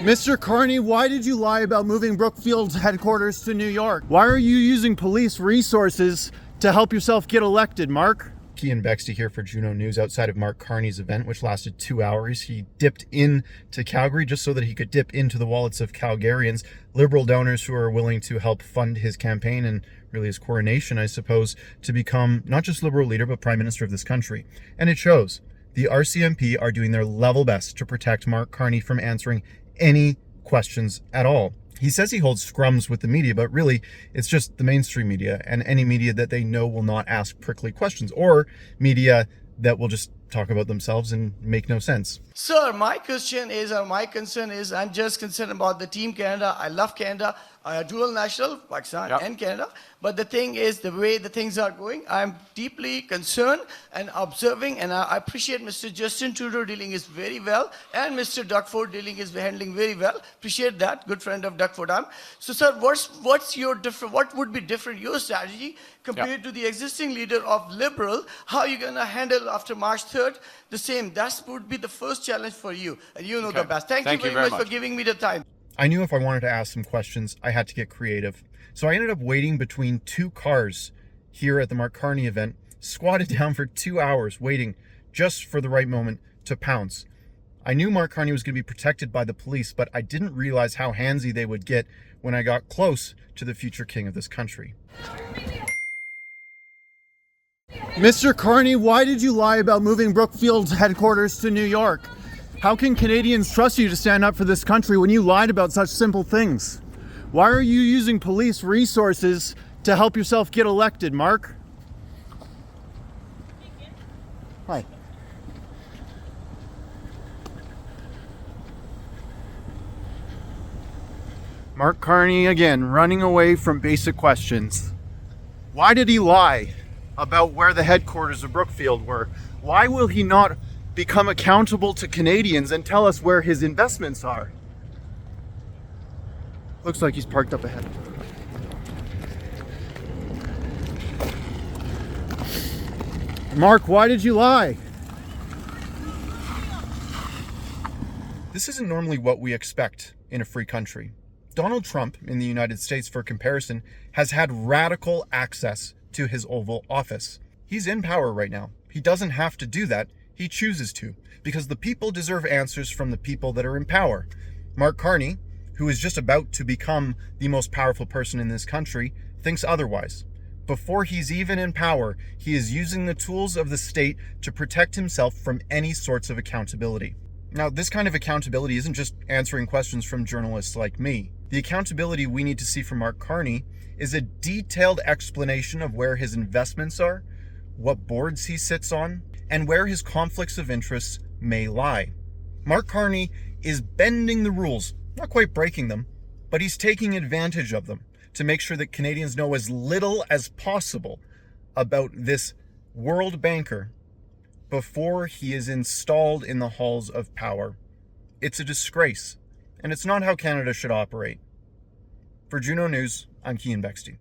Mr. Carney, why did you lie about moving Brookfield's headquarters to New York? Why are you using police resources to help yourself get elected, Mark? Keean Bexte here for Juno News outside of Mark Carney's event, which lasted 2 hours. He dipped into Calgary just so that he could dip into the wallets of Calgarians, liberal donors who are willing to help fund his campaign and really his coronation, I suppose, to become not just liberal leader, but Prime Minister of this country. And it shows. The RCMP are doing their level best to protect Mark Carney from answering any questions at all. He says he holds scrums with the media, but really it's just the mainstream media and any media that they know will not ask prickly questions, or media that will just talk about themselves and make no sense. Sir, my concern is I'm just concerned about the team Canada. I love Canada. Dual national, Pakistan and Canada. But the thing is, the way the things are going, I'm deeply concerned and observing, and I appreciate Mr. Justin Trudeau dealing is very well, and Mr. Duckford handling very well. Appreciate that, good friend of Duckford. So, sir, what's your what would be different, your strategy compared to the existing leader of Liberal? How are you going to handle after March 3rd the same? That would be the first challenge for you, and you know the best. Thank you very much for giving me the time. I knew if I wanted to ask some questions, I had to get creative. So I ended up waiting between two cars here at the Mark Carney event, squatted down for 2 hours waiting just for the right moment to pounce. I knew Mark Carney was going to be protected by the police, but I didn't realize how handsy they would get when I got close to the future king of this country. Mr. Carney, why did you lie about moving Brookfield's headquarters to New York? How can Canadians trust you to stand up for this country when you lied about such simple things? Why are you using police resources to help yourself get elected, Mark? Hi. Mark Carney again, running away from basic questions. Why did he lie about where the headquarters of Brookfield were? Why will he not become accountable to Canadians and tell us where his investments are? Looks like he's parked up ahead. Mark, why did you lie? This isn't normally what we expect in a free country. Donald Trump in the United States, for comparison, has had radical access to his Oval Office. He's in power right now. He doesn't have to do that. He chooses to, because the people deserve answers from the people that are in power. Mark Carney, who is just about to become the most powerful person in this country, thinks otherwise. Before he's even in power, he is using the tools of the state to protect himself from any sorts of accountability. Now, this kind of accountability isn't just answering questions from journalists like me. The accountability we need to see from Mark Carney is a detailed explanation of where his investments are, what boards he sits on, and where his conflicts of interest may lie. Mark Carney is bending the rules, not quite breaking them, but he's taking advantage of them to make sure that Canadians know as little as possible about this world banker before he is installed in the halls of power. It's a disgrace, and it's not how Canada should operate. For Juno News, I'm Keean Bexte.